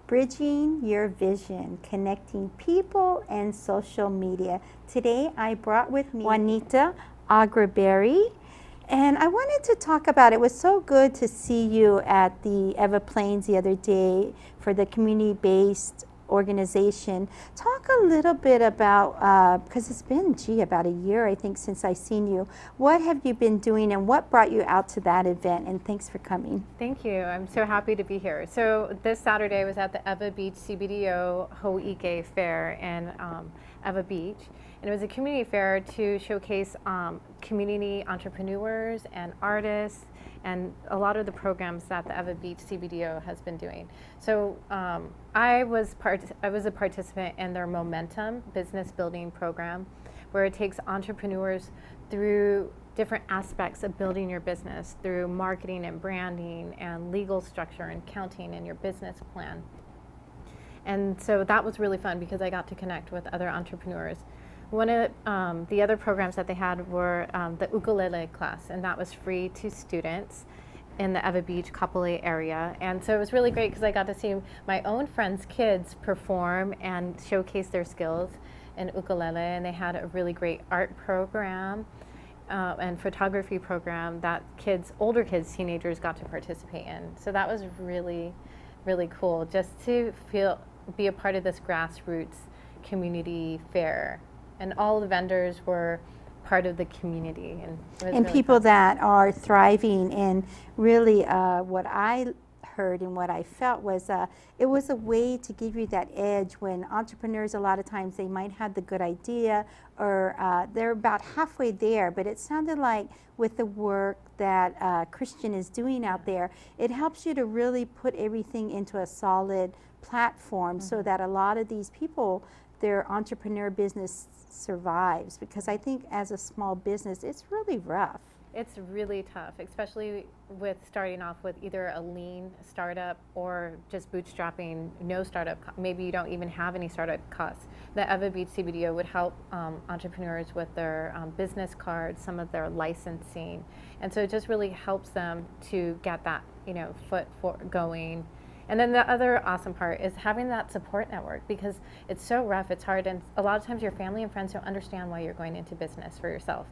Bridging Your Vision, Connecting People and Social Media. Today I brought with me Juanita Aguerrebere, and I wanted to talk about, it was so good to see you at the Eva Plains the other day for the community-based organization. Talk a little bit about, because it's been, about a year, I think, since I seen you. What have you been doing and what brought you out to that event? And thanks for coming. Thank you. I'm so happy to be here. So this Saturday I was at the Eva Beach CBDO Ho'ike Fair in Eva Beach. And it was a community fair to showcase community entrepreneurs and artists and a lot of the programs that the Eva Beach CBDO has been doing. So I was a participant in their Momentum business building program, where it takes entrepreneurs through different aspects of building your business, through marketing and branding and legal structure and accounting and your business plan. And so that was really fun because I got to connect with other entrepreneurs. One of the other programs that they had were the ukulele class, and that was free to students in the Eva Beach Kapolei area. And so it was really great because I got to see my own friends' kids perform and showcase their skills in ukulele, and they had a really great art program and photography program that older kids, teenagers got to participate in. So that was really, really cool just to be a part of this grassroots community fair. And all the vendors were part of the community. And really people fun. That are thriving. And really what I heard and what I felt was it was a way to give you that edge when entrepreneurs, a lot of times they might have the good idea or they're about halfway there, but it sounded like with the work that Christian is doing out there, it helps you to really put everything into a solid platform so that a lot of these people, their entrepreneur business survives, because I think as a small business it's really rough. It's really tough, especially with starting off with either a lean startup or just bootstrapping, no startup, maybe you don't even have any startup costs. The Eva Beach CBDO would help entrepreneurs with their business cards, some of their licensing, and so it just really helps them to get that foot going. And then the other awesome part is having that support network, because it's so rough, it's hard, and a lot of times your family and friends don't understand why you're going into business for yourself.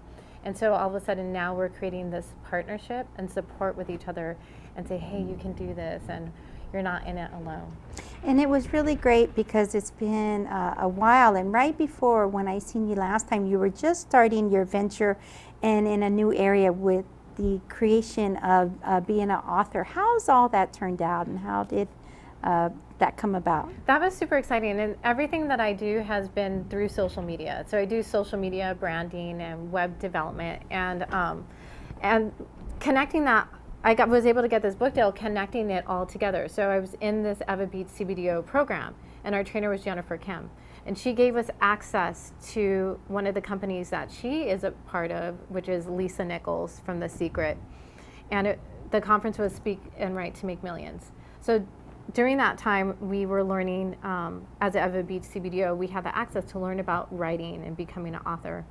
And so all of a sudden now we're creating this partnership and support with each other and say, hey, you can do this and you're not in it alone. And it was really great because it's been a while, and right before when I seen you last time, you were just starting your venture and in a new area with the creation of being an author. How's all that turned out, and how did that come about? That was super exciting, and everything that I do has been through social media. So I do social media branding and web development, and connecting that. Was able to get this book deal, connecting it all together. So I was in this Eva Beach CBDO program, and our trainer was Jennifer Kim. And she gave us access to one of the companies that she is a part of, which is Lisa Nichols from The Secret. And the conference was Speak and Write to Make Millions. So during that time, we were learning, as an Eva Beach CBDO, we had the access to learn about writing and becoming an author.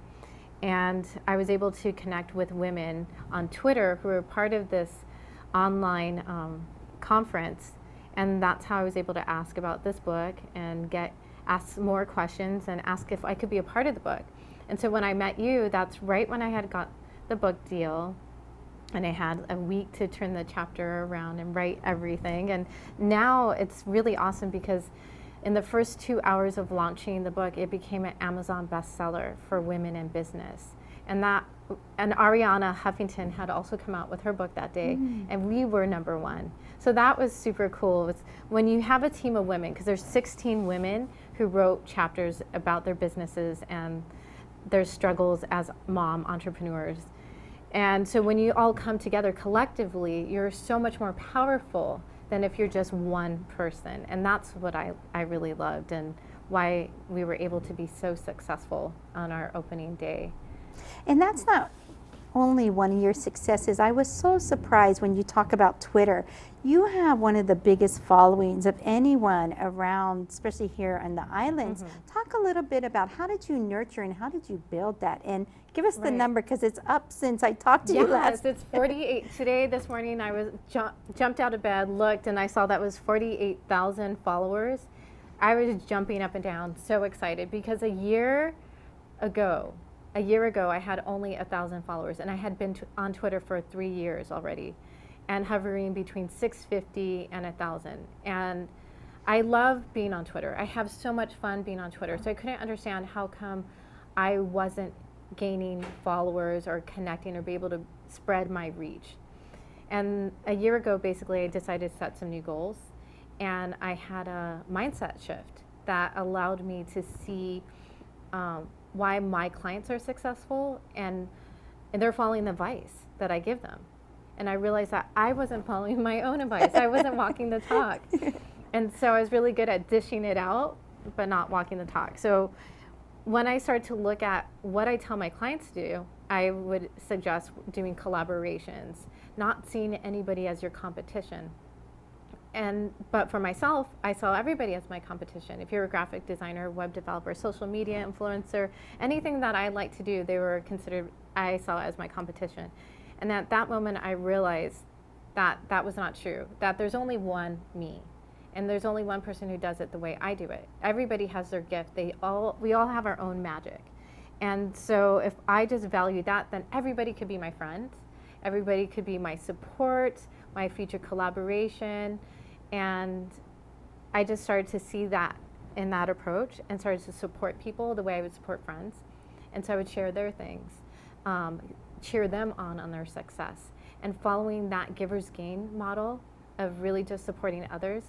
And I was able to connect with women on Twitter who were part of this online conference. And that's how I was able to ask about this book and ask more questions and ask if I could be a part of the book. And so when I met you, that's right when I had got the book deal, and I had a week to turn the chapter around and write everything. And now it's really awesome because in the first 2 hours of launching the book, it became an Amazon bestseller for women in business. And Ariana Huffington had also come out with her book that day, and we were #1. So that was super cool. It's when you have a team of women, because there's 16 women who wrote chapters about their businesses and their struggles as mom entrepreneurs. And so when you all come together collectively, you're so much more powerful than if you're just one person. And that's what I really loved, and why we were able to be so successful on our opening day. And that's not only one of your successes. I was so surprised when you talk about Twitter. You have one of the biggest followings of anyone around, especially here on the islands. Talk a little bit about how did you nurture and how did you build that? And give us the number, because it's up since I talked to you last. Yes, it's 48. Today, this morning, I was jumped out of bed, looked, and I saw that was 48,000 followers. I was jumping up and down, so excited, because a year ago, I had only 1,000 followers, and I had been on Twitter for 3 years already, and hovering between 650 and 1,000. And I love being on Twitter. I have so much fun being on Twitter, so I couldn't understand how come I wasn't gaining followers or connecting or be able to spread my reach. And a year ago, basically, I decided to set some new goals, and I had a mindset shift that allowed me to see why my clients are successful, and they're following the advice that I give them. And I realized that I wasn't following my own advice. I wasn't walking the talk. And so I was really good at dishing it out, but not walking the talk. So when I started to look at what I tell my clients to do, I would suggest doing collaborations, not seeing anybody as your competition. But for myself, I saw everybody as my competition. If you're a graphic designer, web developer, social media influencer, anything that I like to do, I saw as my competition. And at that moment, I realized that that was not true, that there's only one me. And there's only one person who does it the way I do it. Everybody has their gift. We all have our own magic. And so if I just value that, then everybody could be my friend. Everybody could be my support, my future collaboration. And I just started to see that in that approach and started to support people the way I would support friends. And so I would share their things, cheer them on their success. And following that giver's gain model of really just supporting others,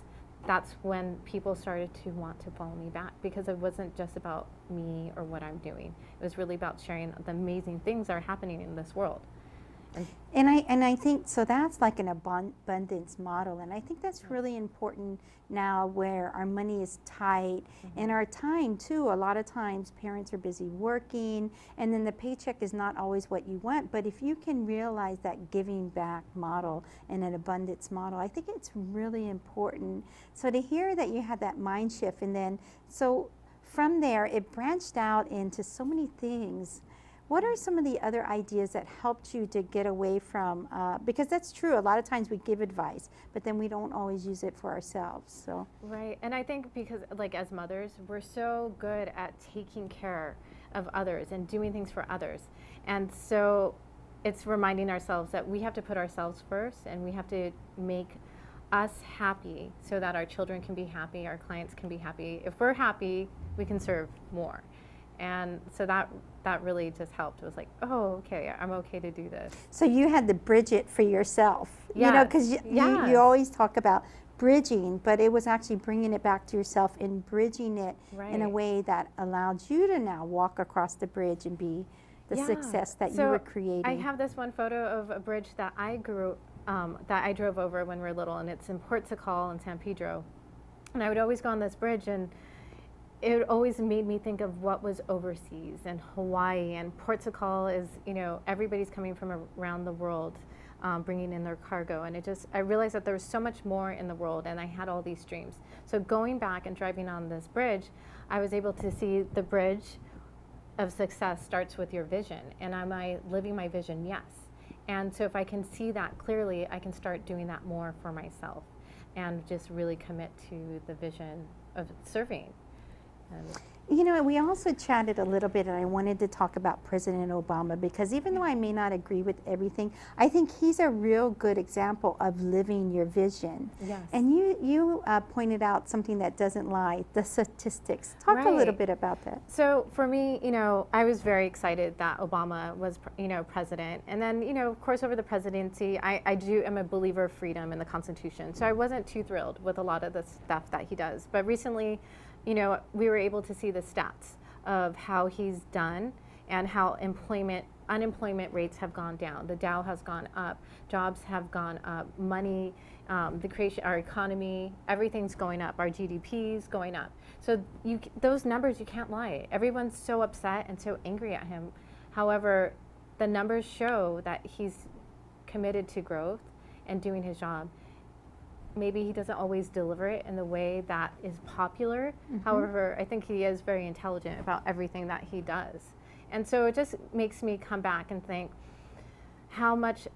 that's when people started to want to follow me back, because it wasn't just about me or what I'm doing. It was really about sharing the amazing things that are happening in this world. And I think, so that's like an abundance model, and I think that's really important now where our money is tight and our time too. A lot of times parents are busy working, and then the paycheck is not always what you want, but if you can realize that giving back model and an abundance model, I think it's really important. So to hear that you had that mind shift, and then so from there it branched out into so many things. What are some of the other ideas that helped you to get away from, because that's true, a lot of times we give advice, but then we don't always use it for ourselves, so. Right, and I think because like as mothers, we're so good at taking care of others and doing things for others. And so it's reminding ourselves that we have to put ourselves first, and we have to make us happy so that our children can be happy, our clients can be happy. If we're happy, we can serve more. And so that really just helped. It was like, oh, okay, I'm okay to do this. So you had to bridge it for yourself, you know, because you always talk about bridging, but it was actually bringing it back to yourself and bridging it in a way that allowed you to now walk across the bridge and be the success that you were creating. I have this one photo of a bridge that I drove over when we were little, and it's in Port Sakal in San Pedro. And I would always go on this bridge, and it always made me think of what was overseas, and Hawaii and Port Sakal is, you know, everybody's coming from around the world, bringing in their cargo, and I realized that there was so much more in the world, and I had all these dreams. So going back and driving on this bridge, I was able to see the bridge of success starts with your vision, and am I living my vision? Yes. And so if I can see that clearly, I can start doing that more for myself and just really commit to the vision of serving. You know, we also chatted a little bit, and I wanted to talk about President Obama, because even though I may not agree with everything, I think he's a real good example of living your vision. Yes. And you pointed out something that doesn't lie, the statistics. Talk a little bit about that. So for me, you know, I was very excited that Obama was, you know, president. And then, you know, of course, over the presidency, I am a believer of freedom in the Constitution. So I wasn't too thrilled with a lot of the stuff that he does. But recently, you know, we were able to see the stats of how he's done and how unemployment rates have gone down. The Dow has gone up, jobs have gone up, money, our economy, everything's going up, our GDP's going up. So those numbers, you can't lie. Everyone's so upset and so angry at him. However, the numbers show that he's committed to growth and doing his job. Maybe he doesn't always deliver it in the way that is popular. However, I think he is very intelligent about everything that he does. And so it just makes me come back and think how much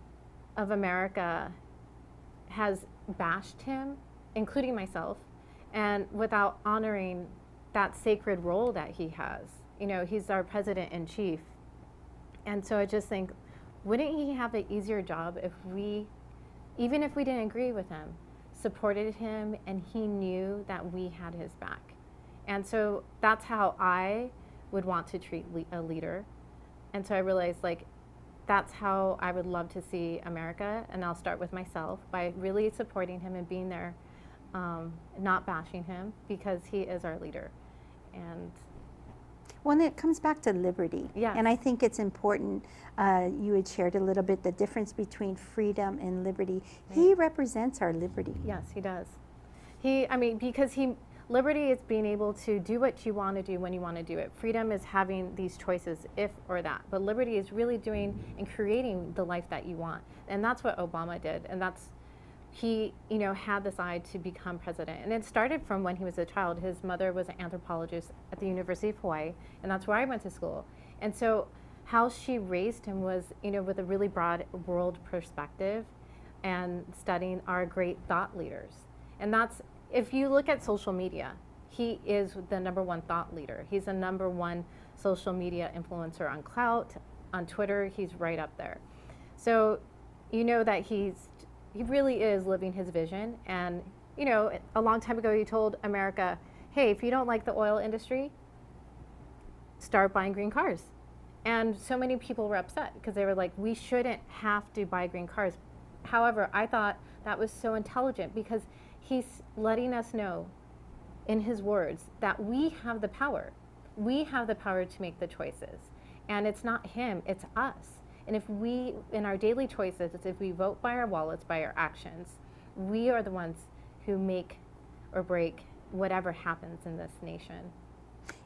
of America has bashed him, including myself, and without honoring that sacred role that he has. You know, he's our president in chief. And so I just think, wouldn't he have an easier job if we, even if we didn't agree with him, supported him and he knew that we had his back? And so that's how I would want to treat a leader. And so I realized, like, that's how I would love to see America. And I'll start with myself by really supporting him and being there, not bashing him, because he is our leader. And well, and it comes back to liberty. Yes. And I think it's important, you had shared a little bit the difference between freedom and liberty. Right. He represents our liberty. Yes, he does. Because liberty is being able to do what you want to do when you want to do it. Freedom is having these choices, if or that. But liberty is really doing and creating the life that you want. And that's what Obama did. And he had this eye to become president. And it started from when he was a child. His mother was an anthropologist at the University of Hawaii, and that's where I went to school. And so how she raised him was, with a really broad world perspective and studying our great thought leaders. And that's, if you look at social media, he is the #1 thought leader. He's the #1 social media influencer on Clout, on Twitter. He's right up there. So you know that he really is living his vision. And a long time ago he told America, hey, if you don't like the oil industry, start buying green cars. And so many people were upset because they were like, we shouldn't have to buy green cars. However, I thought that was so intelligent, because he's letting us know in his words that we have the power. We have the power to make the choices. And it's not him, it's us. And if we, in our daily choices, if we vote by our wallets, by our actions, we are the ones who make or break whatever happens in this nation.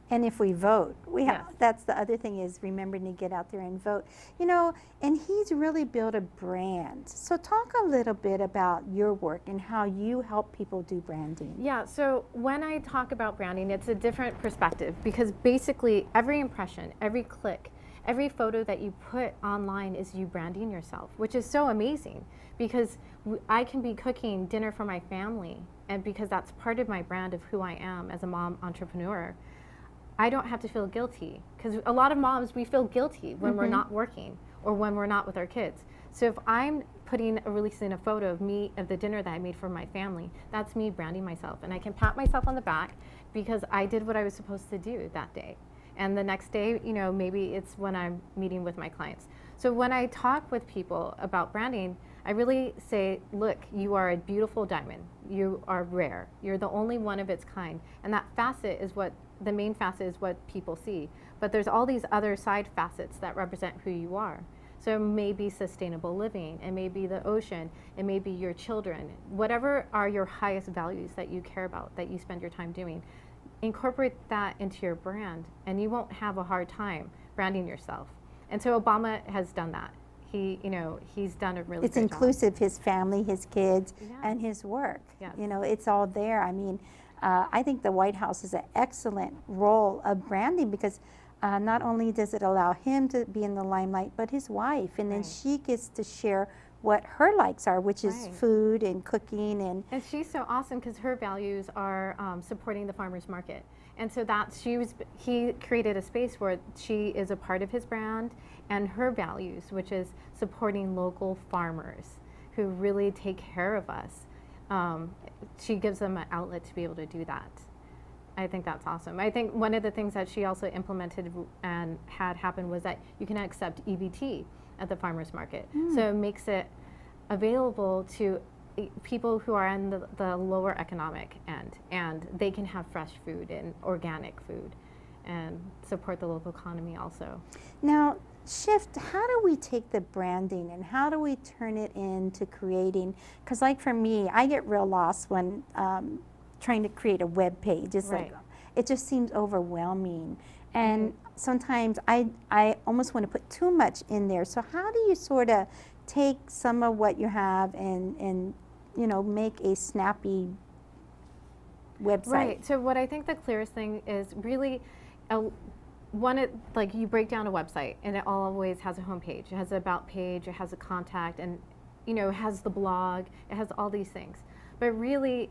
And if we vote, Yes. that's the other thing, is remembering to get out there and vote. And he's really built a brand. So talk a little bit about your work and how you help people do branding. Yeah, so when I talk about branding, it's a different perspective, because basically every impression, every click, every photo that you put online is you branding yourself, which is so amazing, because I can be cooking dinner for my family, and because that's part of my brand of who I am as a mom entrepreneur, I don't have to feel guilty, because a lot of moms, we feel guilty when we're not working or when we're not with our kids. So if I'm releasing a photo of me, of the dinner that I made for my family, that's me branding myself. And I can pat myself on the back because I did what I was supposed to do that day. And the next day, maybe it's when I'm meeting with my clients. So when I talk with people about branding, I really say, look, you are a beautiful diamond. You are rare. You're the only one of its kind. And that facet is the main facet is what people see. But there's all these other side facets that represent who you are. So it may be sustainable living, it may be the ocean, it may be your children. Whatever are your highest values that you care about, that you spend your time doing, incorporate that into your brand, and you won't have a hard time branding yourself. And so Obama has done that. He's done a really It's great inclusive, job. his family, his kids, Yeah. and his work. Yes. It's all there. I mean, I think the White House is an excellent role of branding, because not only does it allow him to be in the limelight, but his wife, and then Right. she gets to share what her likes are, which is Right. food and cooking. And she's so awesome, because her values are supporting the farmers market. And so he created a space where she is a part of his brand and her values, which is supporting local farmers who really take care of us. She gives them an outlet to be able to do that. I think that's awesome. I think one of the things that she also implemented and had happen was that you can accept EBT at the farmers market. So it makes it available to people who are on the lower economic end, and they can have fresh food and organic food and support the local economy also. Now, shift, how do we take the branding and how do we turn it into creating, because like for me, I get real lost when trying to create a web page. It's Right. like, it just seems overwhelming. And sometimes I almost want to put too much in there. So how do you sort of take some of what you have and make a snappy website? Right. So what I think the clearest thing is really like you break down a website and it always has a homepage. It has an about page, it has a contact, and it has the blog, it has all these things. But really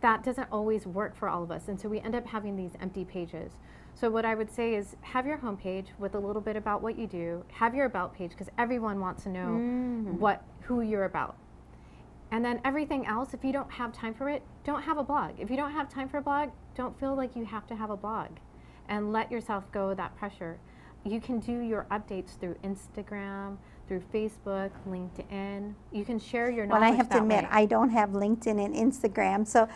that doesn't always work for all of us, and so we end up having these empty pages. So what I would say is have your homepage with a little bit about what you do, have your about page because everyone wants to know who you're about. And then everything else, if you don't have time for it, don't have a blog. If you don't have time for a blog, don't feel like you have to have a blog, and let yourself go of that pressure. You can do your updates through Instagram, through Facebook, LinkedIn. You can share your knowledge. Well, I have to admit, I don't have LinkedIn and Instagram, so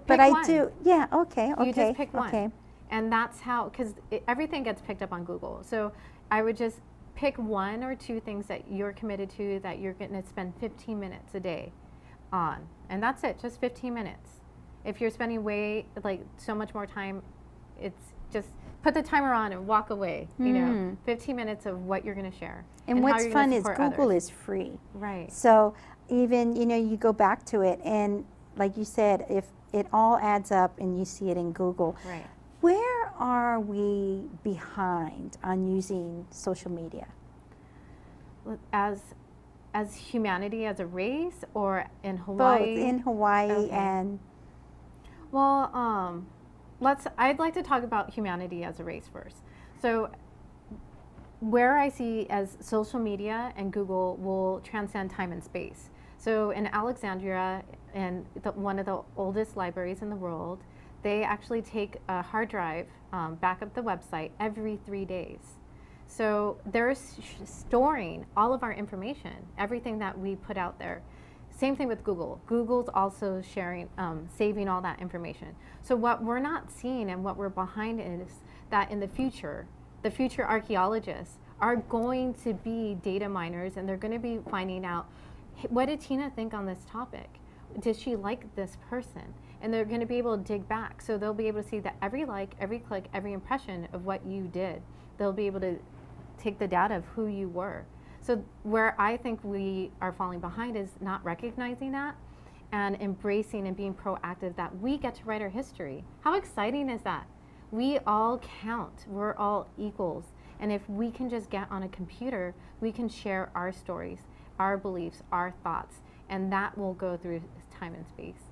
but I do. Yeah, okay. You just pick one. Okay. And that's how, because everything gets picked up on Google. So I would just pick one or two things that you're committed to that you're going to spend 15 minutes a day on. And that's it, just 15 minutes. If you're spending so much more time, it's just put the timer on and walk away. 15 minutes of what you're going to share. And what's fun is Google is free. Right. So even, you go back to it and like you said, if it all adds up and you see it in Google. Right. Where are we behind on using social media? As humanity, as a race, or in Hawaii? Both in Hawaii and... Well, I'd like to talk about humanity as a race first. So where I see as social media and Google will transcend time and space. So in Alexandria, and one of the oldest libraries in the world, they actually take a hard drive, back up the website every 3 days. So they're storing all of our information, everything that we put out there. Same thing with Google. Google's also sharing, saving all that information. So what we're not seeing and what we're behind is that in the future archaeologists are going to be data miners, and they're going to be finding out, what did Tina think on this topic? Did she like this person? And they're going to be able to dig back. So they'll be able to see that every like, every click, every impression of what you did, they'll be able to take the data of who you were. So where I think we are falling behind is not recognizing that and embracing and being proactive that we get to write our history. How exciting is that? We all count. We're all equals. And if we can just get on a computer, we can share our stories, our beliefs, our thoughts, and that will go through time and space.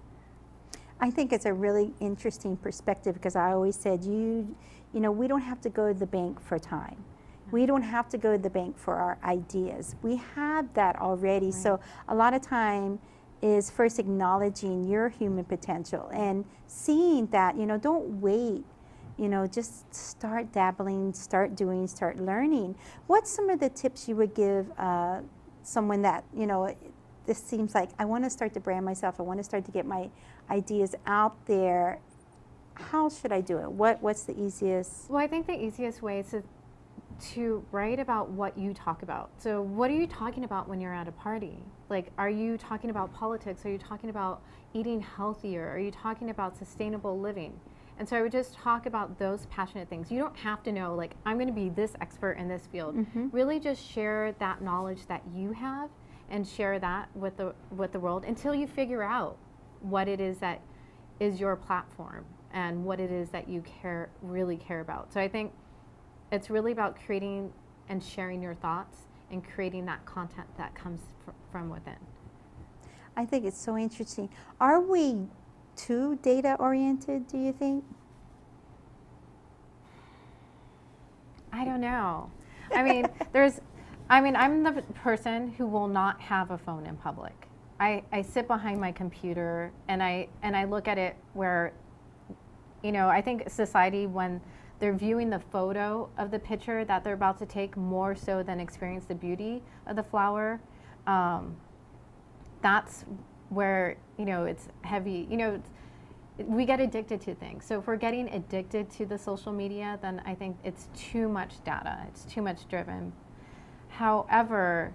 I think it's a really interesting perspective because I always said, we don't have to go to the bank for time. We don't have to go to the bank for our ideas. We have that already. Right. So a lot of time is first acknowledging your human potential and seeing that, don't wait, just start dabbling, start doing, start learning. What's some of the tips you would give someone that, this seems like I want to start to brand myself, I want to start to get my ideas out there. How should I do it? What's the easiest? Well, I think the easiest way is to write about what you talk about. So what are you talking about when you're at a party? Like, are you talking about politics? Are you talking about eating healthier? Are you talking about sustainable living? And so I would just talk about those passionate things. You don't have to know, like, I'm going to be this expert in this field. Mm-hmm. Really just share that knowledge that you have and share that with the world until you figure out what it is that is your platform and what it is that you really care about. So I think it's really about creating and sharing your thoughts and creating that content that comes from within. I think it's so interesting. Are we too data oriented, do you think? I don't know. I mean, I'm the person who will not have a phone in public. I sit behind my computer and I look at it where, I think society, when they're viewing the photo of the picture that they're about to take more so than experience the beauty of the flower, that's where, it's heavy. We get addicted to things. So if we're getting addicted to the social media, then I think it's too much data. It's too much driven. However,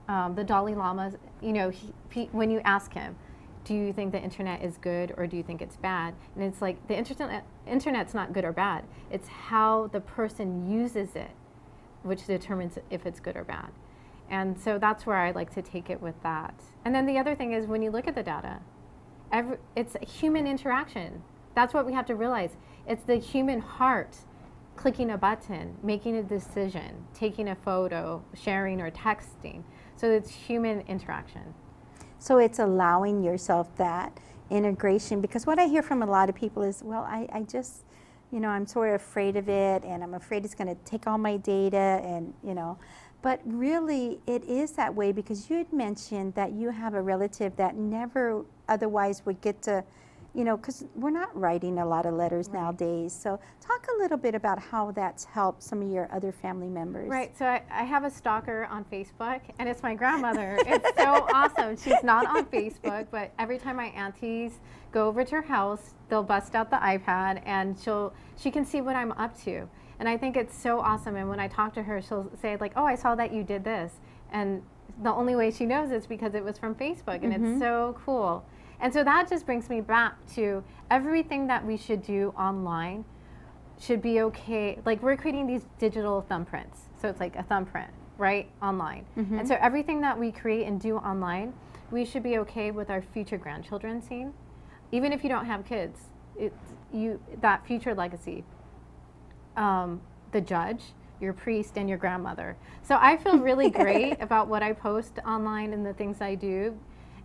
the Dalai Lama, when you ask him, do you think the internet is good or do you think it's bad? And it's like the internet's not good or bad. It's how the person uses it, which determines if it's good or bad. And so that's where I like to take it with that. And then the other thing is when you look at the data, it's a human interaction. That's what we have to realize. It's the human heart clicking a button, making a decision, taking a photo, sharing or texting. So it's human interaction. So it's allowing yourself that integration, because what I hear from a lot of people is, well, I just, I'm sort of afraid of it, and I'm afraid it's going to take all my data, and, but really it is that way because you had mentioned that you have a relative that never otherwise would get to, because we're not writing a lot of letters nowadays. So talk a little bit about how that's helped some of your other family members. Right. So I have a stalker on Facebook, and it's my grandmother. It's so awesome. She's not on Facebook, but every time my aunties go over to her house, they'll bust out the iPad, and she can see what I'm up to. And I think it's so awesome. And when I talk to her, she'll say like, "Oh, I saw that you did this," and the only way she knows is because it was from Facebook, and it's so cool. And so that just brings me back to everything that we should do online should be okay. Like we're creating these digital thumbprints. So it's like a thumbprint, right? Online. And so everything that we create and do online, we should be okay with our future grandchildren seeing. Even if you don't have kids, that future legacy, the judge, your priest, and your grandmother. So I feel really great about what I post online and the things I do.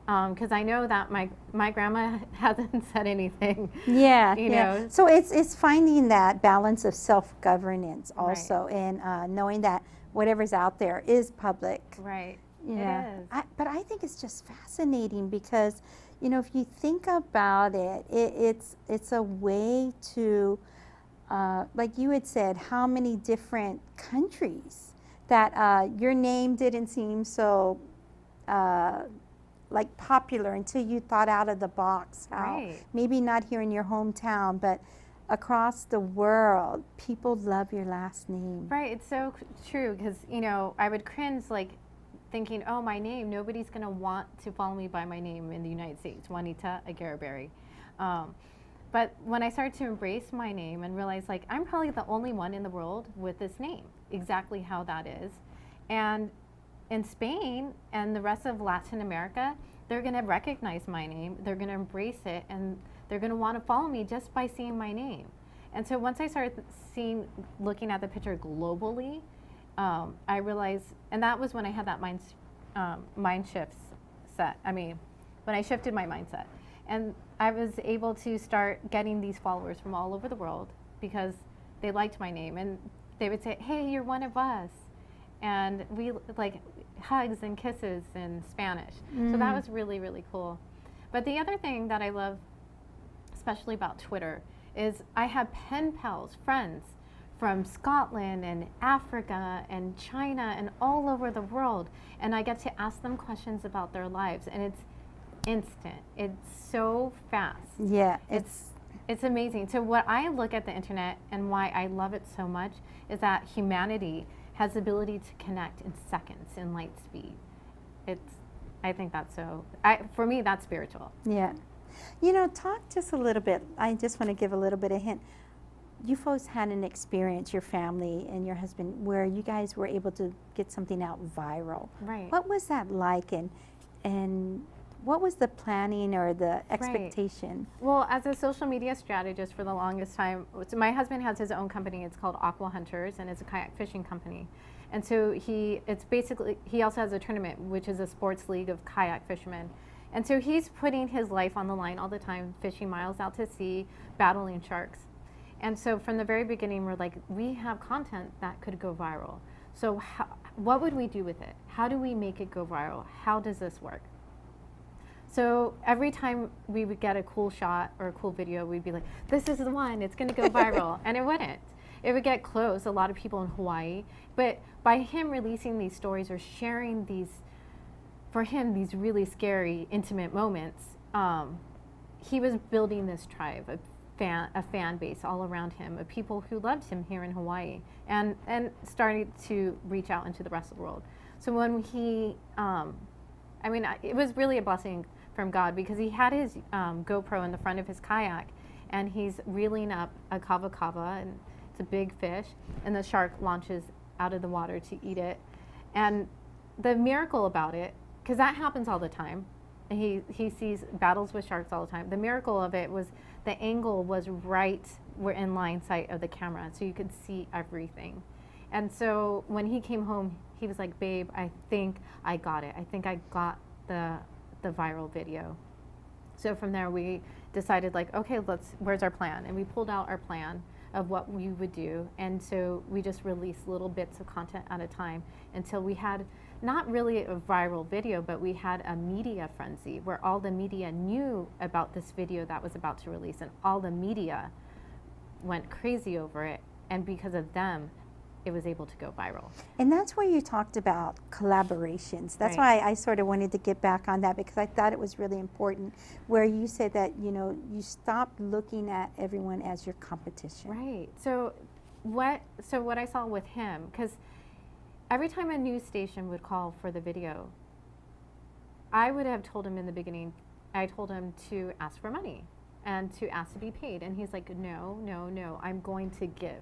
Because I know that my grandma hasn't said anything. Yeah, you know. So it's finding that balance of self-governance also, and knowing that whatever's out there is public. Right. Yeah. It is. But I think it's just fascinating because, if you think about it, it's a way to, like you had said, how many different countries that your name didn't seem so. Like popular until you thought out of the box. Maybe not here in your hometown, but across the world, people love your last name. Right, it's so true because, I would cringe like thinking, oh, my name, nobody's going to want to follow me by my name in the United States, Juanita Aguerrebere. But when I started to embrace my name and realize like I'm probably the only one in the world with this name, exactly how that is. And in Spain and the rest of Latin America, they're going to recognize my name, they're going to embrace it, and they're going to want to follow me just by seeing my name. And so once I started looking at the picture globally, I realized, and that was when I had that mind shift set. I mean, when I shifted my mindset. And I was able to start getting these followers from all over the world because they liked my name. And they would say, hey, you're one of us. And we like hugs and kisses in Spanish. So that was really, really cool. But the other thing that I love, especially about Twitter, is I have pen pals, friends from Scotland and Africa and China and all over the world. And I get to ask them questions about their lives. And it's instant. It's so fast. Yeah. It's amazing. So what I look at the internet and why I love it so much is that humanity has the ability to connect in seconds in light speed. I think that's for me, that's spiritual. Yeah. Talk just a little bit. I just want to give a little bit of hint. You folks had an experience, your family and your husband, where you guys were able to get something out viral. Right. What was that like, and what was the planning or the expectation? Right. Well, as a social media strategist for the longest time, so my husband has his own company. It's called Aqua Hunters, and it's a kayak fishing company. And so he also has a tournament, which is a sports league of kayak fishermen. And so he's putting his life on the line all the time, fishing miles out to sea, battling sharks. And so from the very beginning, we're like, we have content that could go viral. So what would we do with it? How do we make it go viral? How does this work? So every time we would get a cool shot or a cool video, we'd be like, this is the one, it's going to go viral. And it wouldn't. It would get close, a lot of people in Hawaii. But by him releasing these stories or sharing these, for him, these really scary, intimate moments, he was building this tribe, a fan base all around him, of people who loved him here in Hawaii, and started to reach out into the rest of the world. So when it was really a blessing from God, because he had his GoPro in the front of his kayak, and he's reeling up a kava kava, and it's a big fish, and the shark launches out of the water to eat it. And the miracle about it, because that happens all the time, he sees battles with sharks all the time. The miracle of it was the angle was right, we're in line sight of the camera, so you could see everything. And so when he came home, he was like, babe, I think I got it. I think I got the viral video. So from there we decided, like, okay, where's our plan? And we pulled out our plan of what we would do. And so we just released little bits of content at a time until we had not really a viral video, but we had a media frenzy where all the media knew about this video that was about to release, and all the media went crazy over it. And because of them, it was able to go viral. And that's where you talked about collaborations. That's Right. why I sort of wanted to get back on that, because I thought it was really important, where you said that, you know, you stopped looking at everyone as your competition. Right. So what I saw with him, because every time a news station would call for the video, I would have told him in the beginning, I told him to ask for money and to ask to be paid. And he's like, no, no, no, I'm going to give.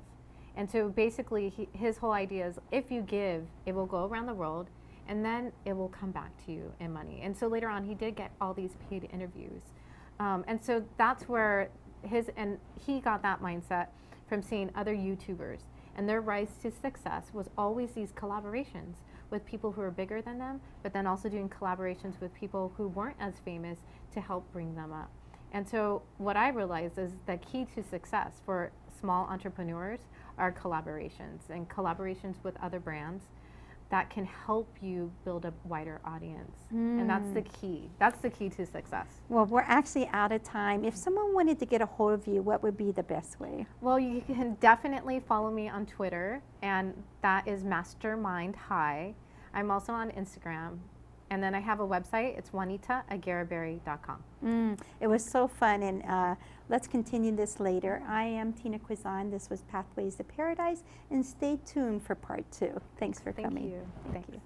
And so basically his whole idea is, if you give, it will go around the world, and then it will come back to you in money. And so later on, he did get all these paid interviews. And so that's where he got that mindset from seeing other YouTubers. And their rise to success was always these collaborations with people who are bigger than them, but then also doing collaborations with people who weren't as famous to help bring them up. And so what I realized is the key to success for small entrepreneurs are collaborations, and collaborations with other brands that can help you build a wider audience. And that's the key. That's the key to success. Well, we're actually out of time. If someone wanted to get a hold of you, what would be the best way? Well, you can definitely follow me on Twitter, and that is Mastermind High. I'm also on Instagram. And then I have a website. It's JuanitaAguerrebere.com. It was so fun, and let's continue this later. I am Tina Quizon. This was Pathways to Paradise, and stay tuned for part 2. Thanks for coming. Thank you. Thank you.